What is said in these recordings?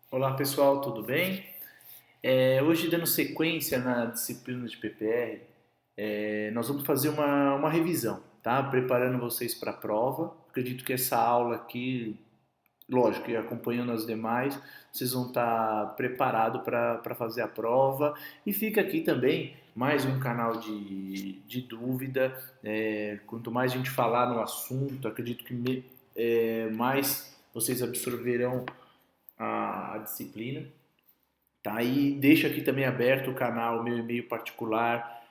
Olá pessoal, tudo bem? Hoje, dando sequência na disciplina de PPR, nós vamos fazer uma revisão, tá? Preparando vocês para a prova. Acredito que essa aula aqui, lógico, e acompanhando as demais, vocês vão estar preparados para fazer a prova. E fica aqui também mais um canal de dúvida. Quanto mais a gente falar no assunto, acredito que mais vocês absorverão a disciplina. Tá? E deixa aqui também aberto o canal, o meu e-mail particular,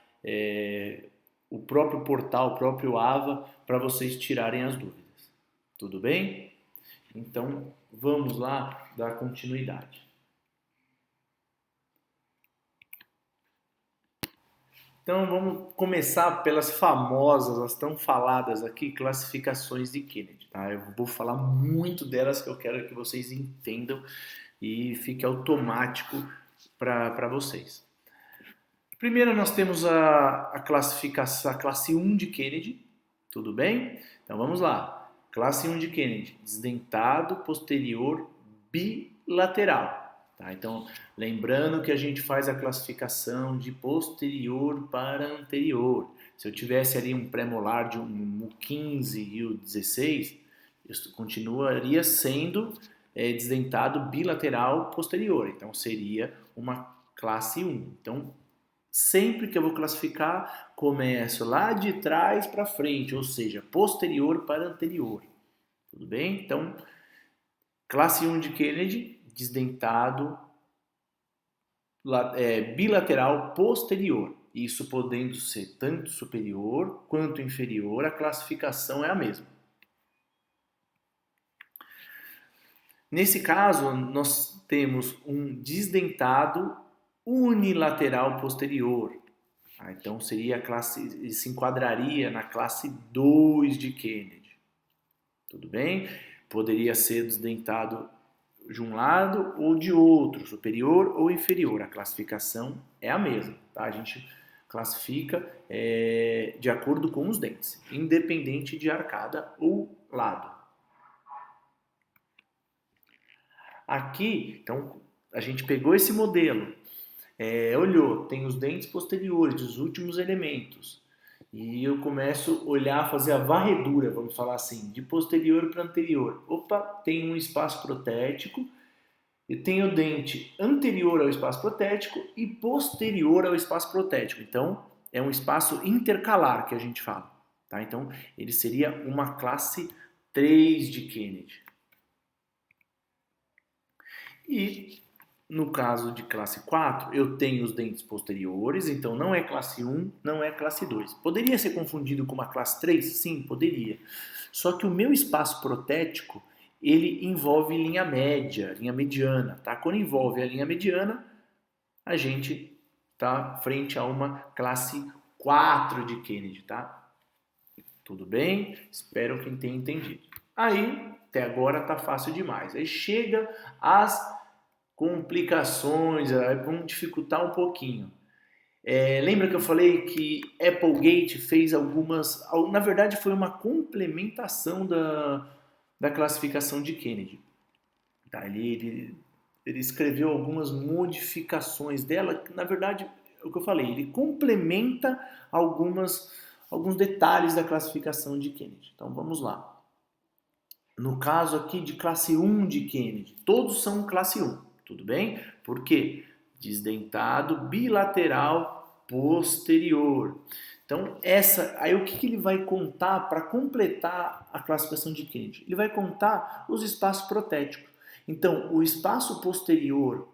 o próprio portal, o próprio AVA, para vocês tirarem as dúvidas. Tudo bem? Então vamos lá dar continuidade. Então vamos começar pelas famosas, as tão faladas aqui, classificações de Kennedy. Tá? Eu vou falar muito delas que eu quero que vocês entendam e fique automático para vocês. Primeiro nós temos a classificação, a classe 1 de Kennedy, tudo bem? Então vamos lá. Classe 1 de Kennedy, desdentado posterior bilateral. Tá? Então, lembrando que a gente faz a classificação de posterior para anterior. Se eu tivesse ali um pré-molar de um 15 e o 16, isso continuaria sendo desdentado bilateral posterior. Então, seria uma classe 1. Então, sempre que eu vou classificar, começo lá de trás para frente, ou seja, posterior para anterior. Tudo bem? Então, classe 1 de Kennedy, desdentado bilateral posterior. Isso podendo ser tanto superior quanto inferior, a classificação é a mesma. Nesse caso, nós temos um desdentado unilateral posterior. Então seria a classe, se enquadraria na classe 2 de Kennedy. Tudo bem? Poderia ser desdentado de um lado ou de outro, superior ou inferior. A classificação é a mesma. Tá? A gente classifica de acordo com os dentes, independente de arcada ou lado. Aqui, então, a gente pegou esse modelo, olhou, tem os dentes posteriores, os últimos elementos. E eu começo a olhar, fazer a varredura, vamos falar assim, de posterior para anterior. Opa, tem um espaço protético, e tem o dente anterior ao espaço protético e posterior ao espaço protético. Então, é um espaço intercalar que a gente fala. Tá? Então, ele seria uma classe 3 de Kennedy. E no caso de classe 4, eu tenho os dentes posteriores, então não é classe 1, não é classe 2. Poderia ser confundido com uma classe 3? Sim, poderia. Só que o meu espaço protético, ele envolve linha média, linha mediana, tá? Quando envolve a linha mediana, a gente tá frente a uma classe 4 de Kennedy, tá? Tudo bem? Espero que tenha entendido. Aí, até agora tá fácil demais. Aí chega as complicações, vamos dificultar um pouquinho. Lembra que eu falei que Applegate fez algumas. Na verdade, foi uma complementação da classificação de Kennedy. Tá? Ele escreveu algumas modificações dela, que na verdade é o que eu falei, ele complementa alguns detalhes da classificação de Kennedy. Então vamos lá. No caso aqui de classe 1 de Kennedy, todos são classe 1, tudo bem? Por quê? Desdentado bilateral posterior. Então, aí o que ele vai contar para completar a classificação de Kennedy? Ele vai contar os espaços protéticos. Então, o espaço posterior,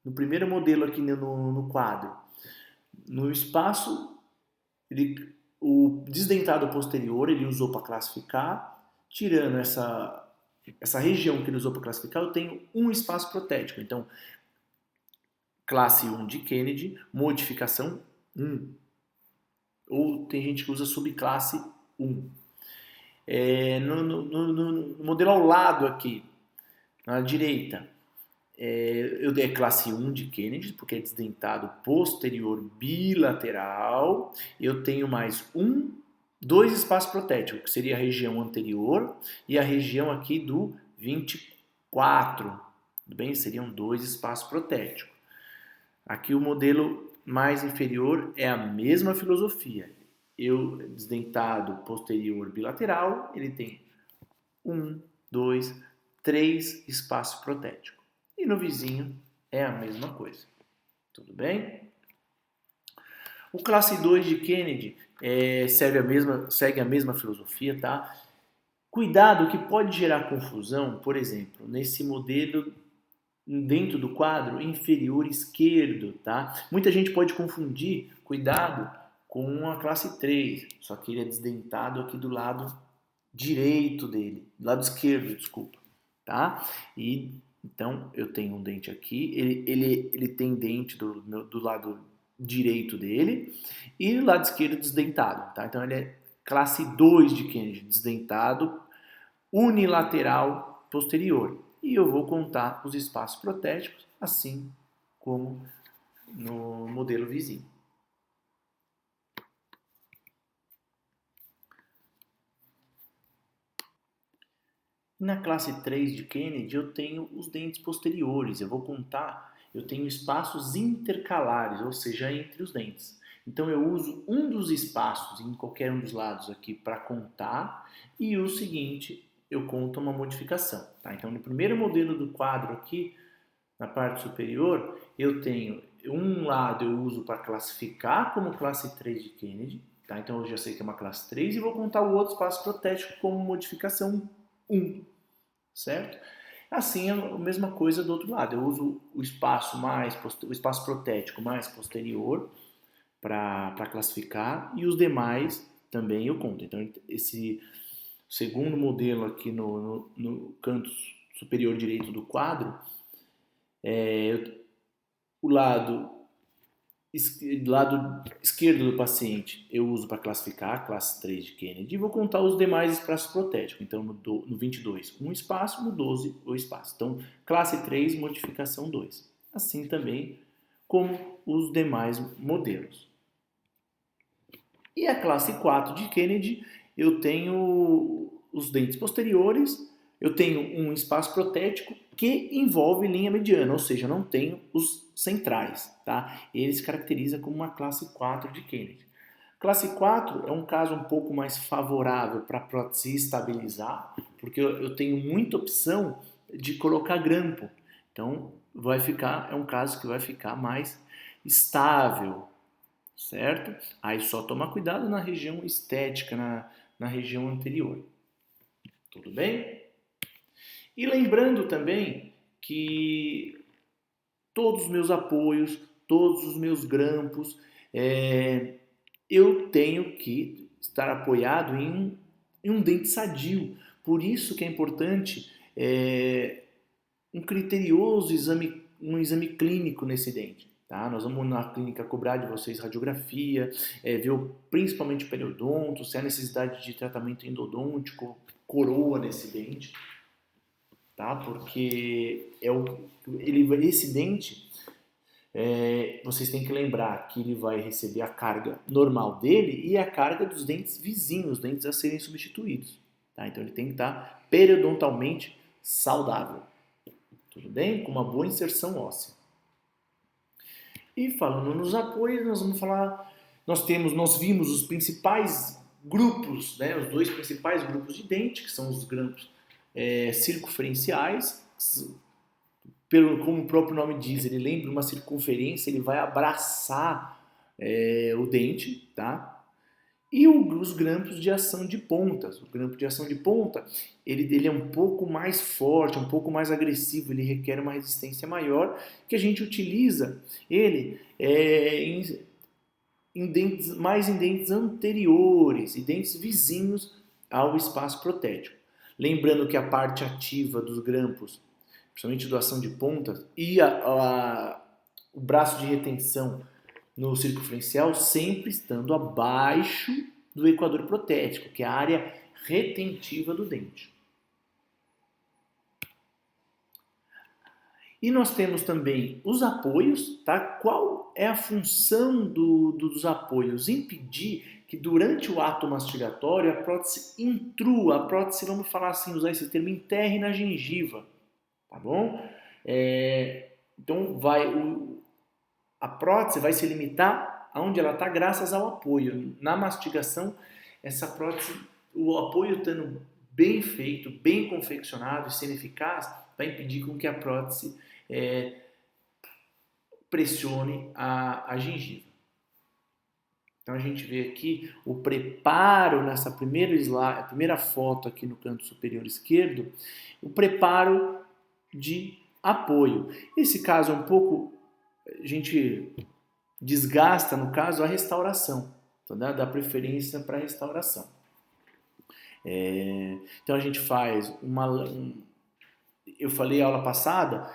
no primeiro modelo aqui no quadro, no espaço, o desdentado posterior ele usou para classificar, tirando essa região que ele usou para classificar, eu tenho um espaço protético. Então, classe 1 de Kennedy, modificação 1. Ou tem gente que usa subclasse 1. No modelo ao lado aqui, na direita, eu dei classe 1 de Kennedy, porque é desdentado posterior bilateral. Eu tenho mais dois espaços protéticos, que seria a região anterior e a região aqui do 24 Tudo bem? Seriam 2 espaços protéticos. Aqui o modelo mais inferior é a mesma filosofia. Eu, desdentado posterior bilateral, ele tem 1, 2, 3 espaços protéticos. E no vizinho é a mesma coisa. Tudo bem? O classe 2 de Kennedy segue a mesma filosofia, tá? Cuidado que pode gerar confusão, por exemplo, nesse modelo dentro do quadro inferior esquerdo, tá? Muita gente pode confundir, cuidado, com a classe 3, só que ele é desdentado aqui do lado direito dele, do lado esquerdo, desculpa, tá? E então eu tenho um dente aqui, ele tem dente do lado direito dele e do lado esquerdo desdentado, tá? Então ele é classe 2 de Kennedy, desdentado unilateral posterior. E eu vou contar os espaços protéticos, assim como no modelo vizinho. Na classe 3 de Kennedy, eu tenho os dentes posteriores. Eu vou contar, eu tenho espaços intercalares, ou seja, entre os dentes. Então eu uso um dos espaços em qualquer um dos lados aqui para contar e o seguinte, eu conto uma modificação. Tá? Então no primeiro modelo do quadro aqui, na parte superior, eu tenho um lado eu uso para classificar como classe 3 de Kennedy. Tá? Então eu já sei que é uma classe 3 e vou contar o outro espaço protético como modificação 1. Certo? Assim é a mesma coisa do outro lado. Eu uso o espaço o espaço protético mais posterior para classificar e os demais também eu conto. Então esse segundo modelo aqui no canto superior direito do quadro, o lado esquerdo do paciente eu uso para classificar a classe 3 de Kennedy e vou contar os demais espaços protéticos. Então, no 22, um espaço, no 12, o espaço. Então, classe 3, modificação 2. Assim também como os demais modelos. E a classe 4 de Kennedy, eu tenho os dentes posteriores, eu tenho um espaço protético que envolve linha mediana, ou seja, eu não tenho os centrais, tá? Ele se caracteriza como uma classe 4 de Kennedy. Classe 4 é um caso um pouco mais favorável para a prótese estabilizar, porque eu tenho muita opção de colocar grampo. Então, é um caso que vai ficar mais estável, certo? Aí só toma cuidado na região estética, na região anterior. Tudo bem? E lembrando também que todos os meus apoios, todos os meus grampos, eu tenho que estar apoiado em um dente sadio. Por isso que é importante um criterioso um exame clínico nesse dente. Tá? Nós vamos na clínica cobrar de vocês radiografia, ver principalmente periodonto, se há necessidade de tratamento endodôntico, coroa nesse dente. Tá? Porque esse dente, vocês têm que lembrar que ele vai receber a carga normal dele e a carga dos dentes vizinhos, dentes a serem substituídos. Tá? Então ele tem que estar periodontalmente saudável. Tudo bem? Com uma boa inserção óssea. E falando nos apoios, nós vamos falar, nós vimos os principais grupos, né, os 2 principais grupos de dente, que são os grampos circunferenciais, como o próprio nome diz, ele lembra uma circunferência, ele vai abraçar o dente, tá? E os grampos de ação de pontas. O grampo de ação de ponta, ele é um pouco mais forte, um pouco mais agressivo, ele requer uma resistência maior, que a gente utiliza ele mais em dentes anteriores e dentes vizinhos ao espaço protético. Lembrando que a parte ativa dos grampos, principalmente do ação de ponta, e o braço de retenção no circunferencial sempre estando abaixo do equador protético, que é a área retentiva do dente. E nós temos também os apoios, tá? Qual é a função dos apoios? Impedir que durante o ato mastigatório a prótese intrua, a prótese, vamos falar assim, usar esse termo, enterre na gengiva, tá bom? Então a prótese vai se limitar aonde ela está graças ao apoio. Na mastigação, essa prótese, o apoio estando bem feito, bem confeccionado e sendo eficaz, vai impedir com que a prótese pressione a gengiva. Então a gente vê aqui o preparo nessa primeira slide, a primeira foto aqui no canto superior esquerdo, o preparo de apoio. Esse caso é um pouco, a gente desgasta no caso a restauração, então dá preferência para a restauração. Então a gente faz eu falei aula passada,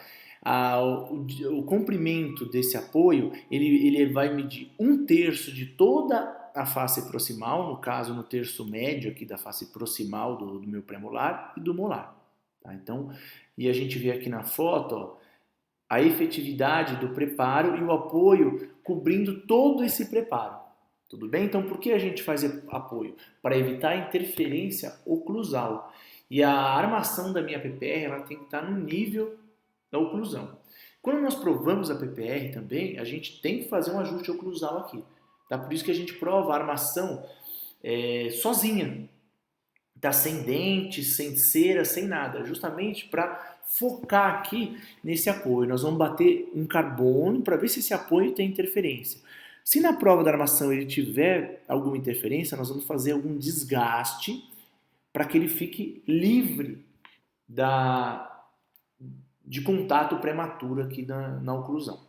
o comprimento desse apoio, ele vai medir 1/3 de toda a face proximal, no caso no terço médio aqui da face proximal do meu premolar e do molar. Tá? Então, e a gente vê aqui na foto, ó, a efetividade do preparo e o apoio cobrindo todo esse preparo. Tudo bem? Então, por que a gente faz apoio? Para evitar a interferência oclusal. E a armação da minha PPR ela tem que estar no nível da oclusão. Quando nós provamos a PPR também, a gente tem que fazer um ajuste oclusal aqui. Tá? Por isso que a gente prova a armação sozinha. Tá sem dente, sem cera, sem nada. Justamente para focar aqui nesse apoio. Nós vamos bater um carbono para ver se esse apoio tem interferência. Se na prova da armação ele tiver alguma interferência, nós vamos fazer algum desgaste para que ele fique livre de contato prematuro aqui na oclusão.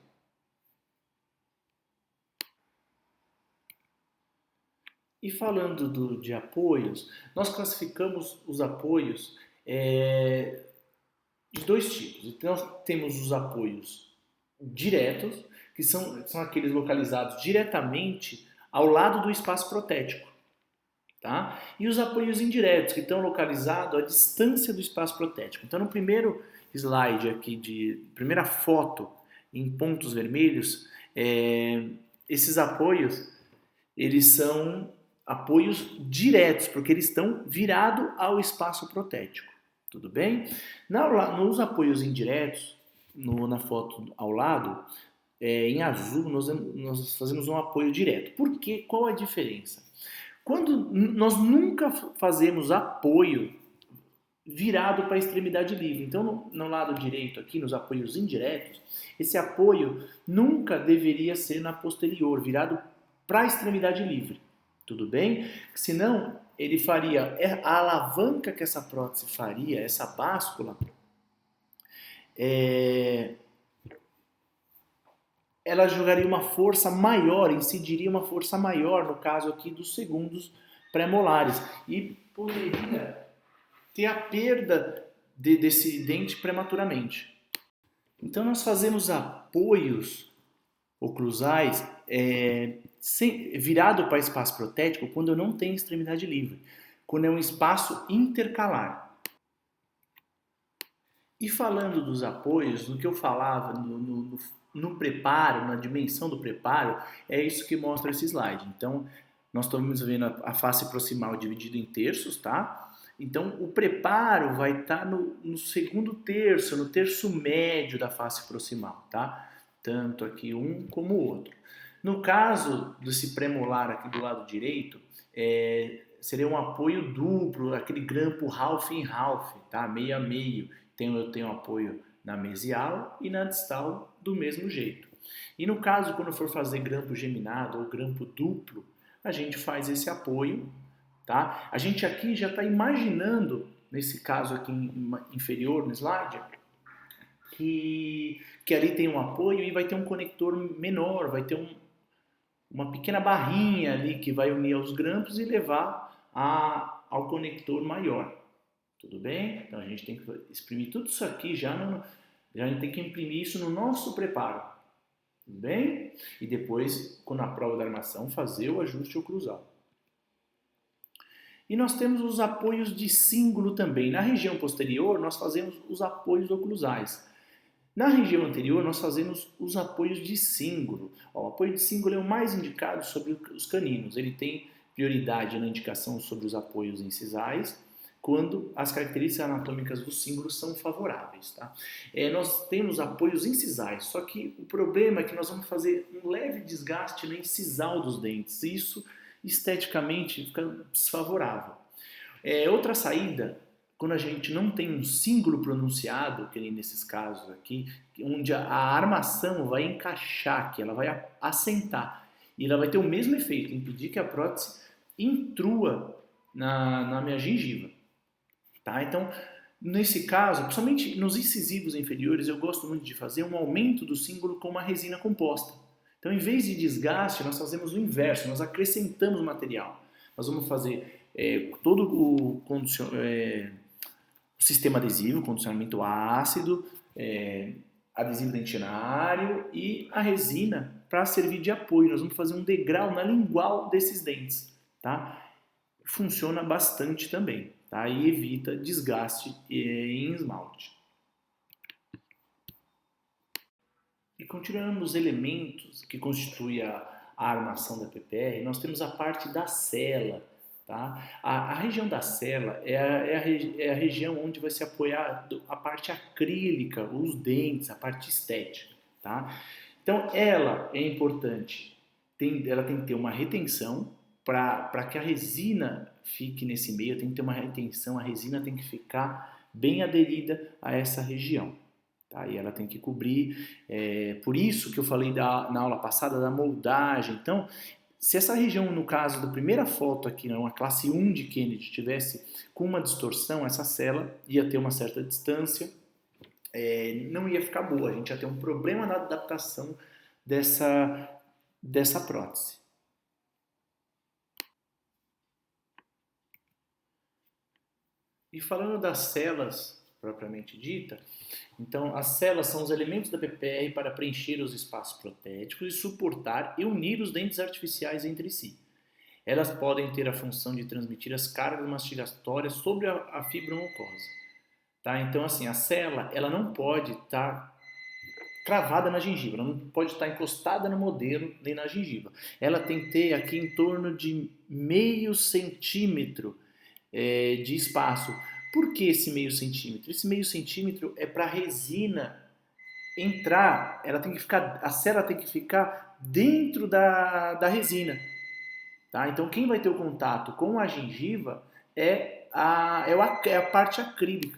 E falando de apoios, nós classificamos os apoios de 2 tipos. Então, nós temos os apoios diretos, que são aqueles localizados diretamente ao lado do espaço protético. Tá? E os apoios indiretos, que estão localizados à distância do espaço protético. Então, no primeiro slide aqui, primeira foto em pontos vermelhos, esses apoios, eles são apoios diretos, porque eles estão virados ao espaço protético. Tudo bem? Nos apoios indiretos, na foto ao lado, em azul, nós fazemos um apoio direto. Por quê? Qual a diferença? Quando nós nunca fazemos apoio virado para a extremidade livre. Então, no lado direito aqui, nos apoios indiretos, esse apoio nunca deveria ser na posterior, virado para a extremidade livre. Tudo bem? Senão, ele faria, a alavanca que essa prótese faria, essa báscula, ela jogaria uma força maior, incidiria uma força maior, no caso aqui dos segundos pré-molares, e poderia ter a perda desse dente prematuramente. Então nós fazemos apoios oclusais virado para espaço protético quando eu não tenho extremidade livre, quando é um espaço intercalar. E falando dos apoios, no que eu falava no preparo, na dimensão do preparo, é isso que mostra esse slide. Então, nós estamos vendo a face proximal dividida em terços, tá? Então, o preparo vai estar no segundo terço, no terço médio da face proximal, tá? Tanto aqui um como o outro. No caso desse premolar aqui do lado direito, seria um apoio duplo, aquele grampo half in half, tá? Meio a meio. Eu tenho apoio na mesial e na distal do mesmo jeito. E no caso, quando for fazer grampo geminado ou grampo duplo, a gente faz esse apoio, tá? A gente aqui já está imaginando, nesse caso aqui inferior no slide, que ali tem um apoio e vai ter um conector menor, vai ter uma pequena barrinha ali que vai unir aos grampos e levar ao conector maior. Tudo bem? Então a gente tem que exprimir tudo isso aqui já a gente tem que imprimir isso no nosso preparo. Tudo bem? E depois, quando a prova da armação, fazer o ajuste oclusal. E nós temos os apoios de cíngulo também. Na região posterior, nós fazemos os apoios oclusais. Na região anterior, nós fazemos os apoios de cíngulo. O apoio de cíngulo é o mais indicado sobre os caninos. Ele tem prioridade na indicação sobre os apoios incisais, quando as características anatômicas do símbolo são favoráveis. Tá? Nós temos apoios incisais, só que o problema é que nós vamos fazer um leve desgaste na incisal dos dentes, e isso esteticamente fica desfavorável. Outra saída, quando a gente não tem um símbolo pronunciado, que nem nesses casos aqui, onde a armação vai encaixar aqui, ela vai assentar, e ela vai ter o mesmo efeito, impedir que a prótese intrua na minha gengiva. Tá? Então, nesse caso, principalmente nos incisivos inferiores, eu gosto muito de fazer um aumento do símbolo com uma resina composta. Então, em vez de desgaste, nós fazemos o inverso, nós acrescentamos material. Nós vamos fazer todo o sistema adesivo, condicionamento ácido, adesivo dentinário e a resina para servir de apoio. Nós vamos fazer um degrau na lingual desses dentes. Tá? Funciona bastante também, tá? E evita desgaste em esmalte. E continuando nos elementos que constituem a armação da PPR, nós temos a parte da cela. Tá? A região da cela é a região onde vai se apoiar a parte acrílica, os dentes, a parte estética. Tá? Então, ela é importante, ela tem que ter uma retenção para que a resina fique nesse meio, tem que ter uma retenção, a resina tem que ficar bem aderida a essa região. Tá? E ela tem que cobrir, por isso que eu falei na aula passada da moldagem. Então, se essa região, no caso da primeira foto aqui, uma classe 1 de Kennedy, tivesse com uma distorção, essa cela ia ter uma certa distância, não ia ficar boa, a gente ia ter um problema na adaptação dessa prótese. E falando das celas propriamente dita, então as celas são os elementos da PPR para preencher os espaços protéticos e suportar e unir os dentes artificiais entre si. Elas podem ter a função de transmitir as cargas mastigatórias sobre a fibra mucosa. Tá? Então, assim, a cela ela não pode estar cravada na gengiva, ela não pode estar encostada no modelo nem na gengiva. Ela tem que ter aqui em torno de meio centímetro de espaço. Por que esse meio centímetro? Esse meio centímetro é para a resina entrar, a cera tem que ficar dentro da resina. Tá? Então quem vai ter o contato com a gengiva é a parte acrílica.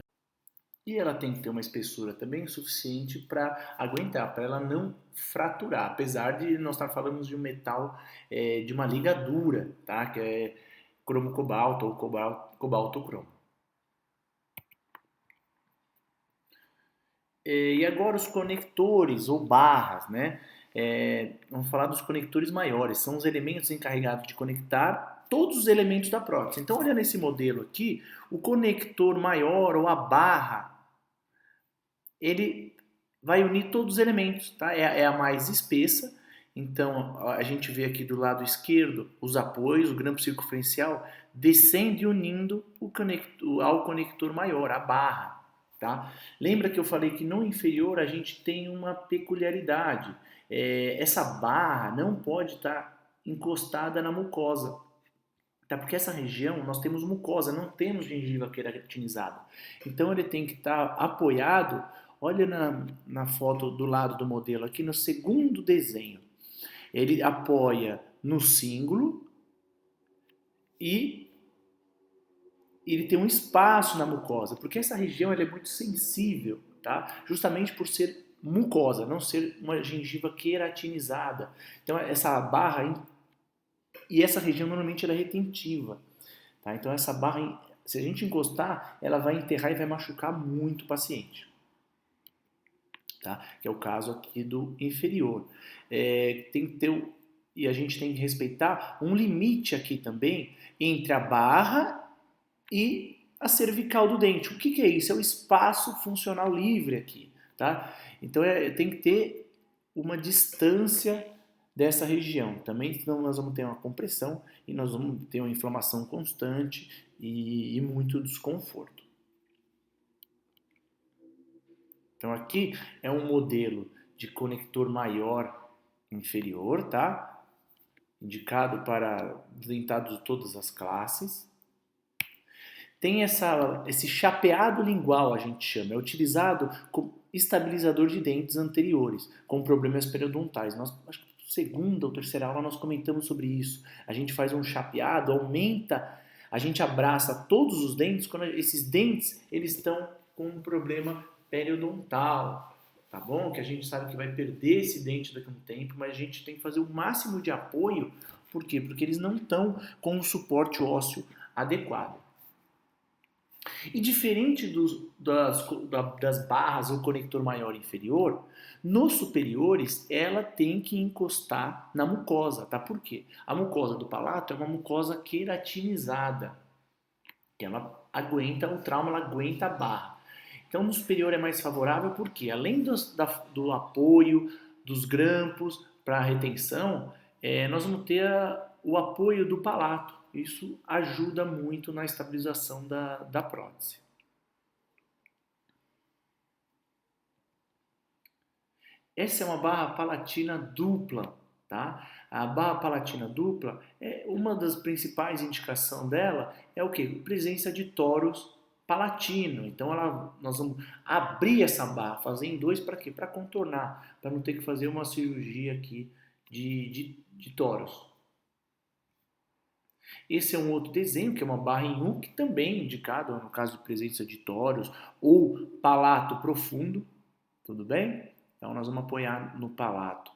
E ela tem que ter uma espessura também suficiente para aguentar, para ela não fraturar, apesar de nós estar falando de um metal de uma ligadura, tá? Que é cromo cobalto ou cobalto cromo. E agora os conectores ou barras, né? Vamos falar dos conectores maiores, são os elementos encarregados de conectar todos os elementos da prótese. Então, olha nesse modelo aqui, o conector maior ou a barra, ele vai unir todos os elementos, tá? É a mais espessa. Então, a gente vê aqui do lado esquerdo os apoios, o grampo circunferencial descende unindo ao conector maior, a barra. Tá? Lembra que eu falei que no inferior a gente tem uma peculiaridade. Essa barra não pode estar encostada na mucosa. Tá? Porque essa região nós temos mucosa, não temos gengiva queratinizada. Então ele tem que estar apoiado. Olha na foto do lado do modelo aqui no segundo desenho. Ele apoia no cíngulo e ele tem um espaço na mucosa, porque essa região ela é muito sensível, tá? Justamente por ser mucosa, não ser uma gengiva queratinizada. Então essa barra e essa região normalmente ela é retentiva, tá? Então essa barra, se a gente encostar, ela vai enterrar e vai machucar muito o paciente. Tá? Que é o caso aqui do inferior. Tem que ter, e a gente tem que respeitar um limite aqui também entre a barra e a cervical do dente. O que é isso? É o espaço funcional livre aqui. Tá? Então tem que ter uma distância dessa região. Também senão nós vamos ter uma compressão e nós vamos ter uma inflamação constante e muito desconforto. Então aqui é um modelo de conector maior inferior, tá? Indicado para dentados de todas as classes. tem esse chapeado lingual, a gente chama, é utilizado como estabilizador de dentes anteriores, com problemas periodontais. Nós, acho que segunda ou terceira aula nós comentamos sobre isso. A gente faz um chapeado, aumenta, a gente abraça todos os dentes quando esses dentes eles estão com um problema periodontal, tá bom? Que a gente sabe que vai perder esse dente daqui a um tempo, mas a gente tem que fazer o máximo de apoio. Por quê? Porque eles não estão com um suporte ósseo adequado. E diferente das barras ou conector maior e inferior, nos superiores ela tem que encostar na mucosa, tá? Por quê? A mucosa do palato é uma mucosa queratinizada, que ela aguenta o trauma, ela aguenta a barra. Então no superior é mais favorável porque além do apoio dos grampos para a retenção, nós vamos ter o apoio do palato. Isso ajuda muito na estabilização da prótese. Essa é uma barra palatina dupla, tá? A barra palatina dupla, uma das principais indicações dela é o quê? Presença de torus palatino. Então nós vamos abrir essa barra, fazer em dois para quê? Para contornar, para não ter que fazer uma cirurgia aqui de torus. Esse é um outro desenho, que é uma barra em U, que também é indicado no caso de presença de tórios ou palato profundo, tudo bem? Então nós vamos apoiar no palato,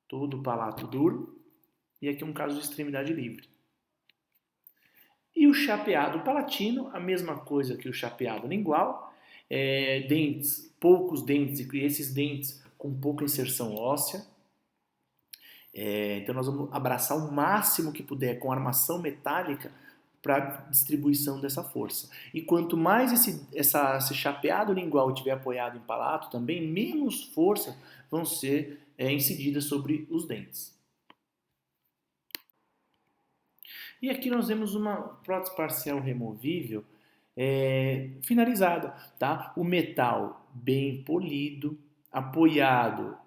todo o palato duro, e aqui um caso de extremidade livre. E o chapeado palatino, a mesma coisa que o chapeado lingual, dentes, poucos dentes, e esses dentes com pouca inserção óssea. Então nós vamos abraçar o máximo que puder com armação metálica para distribuição dessa força. E quanto mais esse chapeado lingual estiver apoiado em palato, também menos força vão ser incididas sobre os dentes. E aqui nós vemos uma prótese parcial removível finalizada, tá? O metal bem polido, apoiado,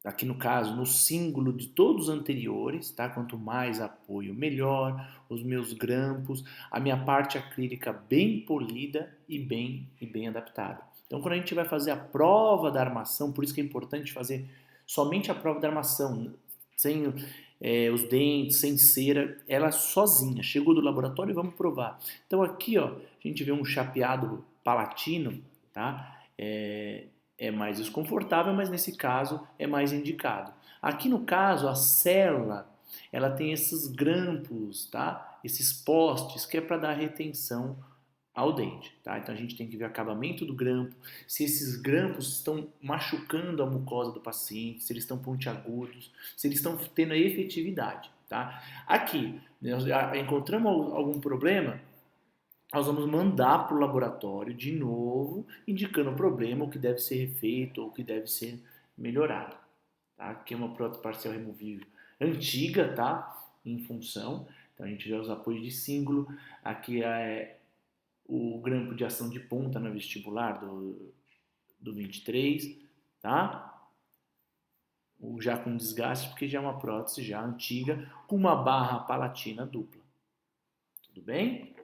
aqui no caso, no cíngulo de todos os anteriores, tá? Quanto mais apoio, melhor. Os meus grampos, a minha parte acrílica bem polida e bem adaptada. Então, quando a gente vai fazer a prova da armação, por isso que é importante fazer somente a prova da armação, sem os dentes, sem cera, ela sozinha. Chegou do laboratório e vamos provar. Então, aqui, ó, a gente vê um chapeado palatino, tá? É mais desconfortável, mas nesse caso é mais indicado. Aqui no caso, a célula, ela tem esses grampos, tá? Esses postes que é para dar retenção ao dente, tá? Então a gente tem que ver o acabamento do grampo, se esses grampos estão machucando a mucosa do paciente, se eles estão pontiagudos, se eles estão tendo a efetividade, tá? Aqui, nós encontramos algum problema, nós vamos mandar para o laboratório de novo, indicando o problema, o que deve ser refeito ou o que deve ser melhorado. Tá? Aqui é uma prótese parcial removível antiga, tá? Em função. Então a gente já usa apoio de cíngulo. Aqui é o grampo de ação de ponta na vestibular do 23, tá? Já com desgaste, porque já é uma prótese já antiga, com uma barra palatina dupla. Tudo bem?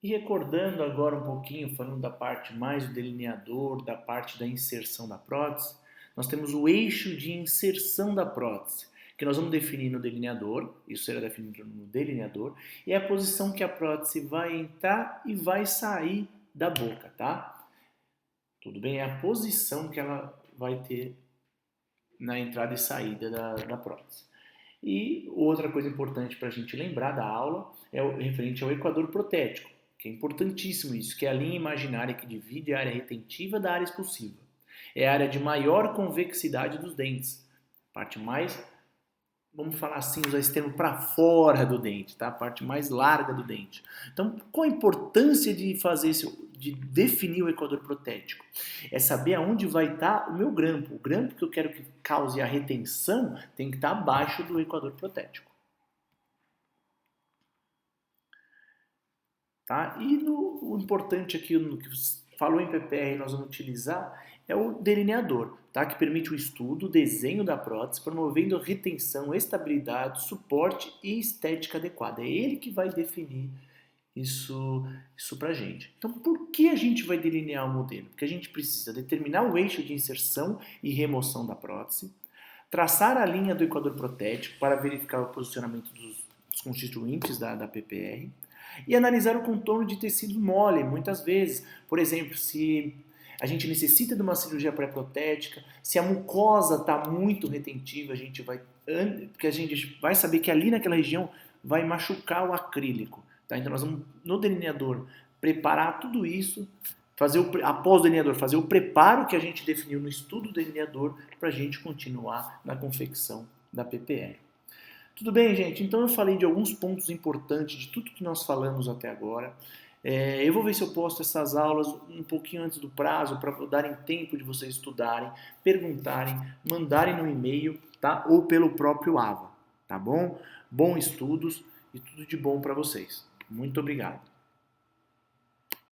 E recordando agora um pouquinho, falando da parte mais do delineador, da parte da inserção da prótese, nós temos o eixo de inserção da prótese, que nós vamos definir no delineador, isso será definido no delineador, e é a posição que a prótese vai entrar e vai sair da boca, tá? Tudo bem? É a posição que ela vai ter na entrada e saída da prótese. E outra coisa importante para a gente lembrar da aula é o referente ao equador protético, que é importantíssimo isso, que é a linha imaginária que divide a área retentiva da área expulsiva. É a área de maior convexidade dos dentes, a parte mais, vamos falar assim, usar esse termo, para fora do dente, tá? A parte mais larga do dente. Então, qual a importância de fazer de definir o equador protético? É saber aonde vai estar o meu grampo. O grampo que eu quero que cause a retenção tem que estar abaixo do equador protético. Tá? E o importante aqui, no que falou em PPR, nós vamos utilizar é o delineador, tá? Que permite o estudo, o desenho da prótese, promovendo retenção, estabilidade, suporte e estética adequada. É ele que vai definir isso para a gente. Então, por que a gente vai delinear o modelo? Porque a gente precisa determinar o eixo de inserção e remoção da prótese, traçar a linha do equador protético para verificar o posicionamento dos constituintes da PPR e analisar o contorno de tecido mole, muitas vezes. Por exemplo, se a gente necessita de uma cirurgia pré-protética, se a mucosa está muito retentiva, porque a gente vai saber que ali naquela região vai machucar o acrílico. Tá? Então nós vamos, no delineador, preparar tudo isso, após o delineador, fazer o preparo que a gente definiu no estudo do delineador para a gente continuar na confecção da PPR. Tudo bem, gente? Então eu falei de alguns pontos importantes de tudo que nós falamos até agora. Eu vou ver se eu posto essas aulas um pouquinho antes do prazo para darem tempo de vocês estudarem, perguntarem, mandarem no e-mail, tá? Ou pelo próprio AVA, tá bom? Bons estudos e tudo de bom para vocês. Muito obrigado.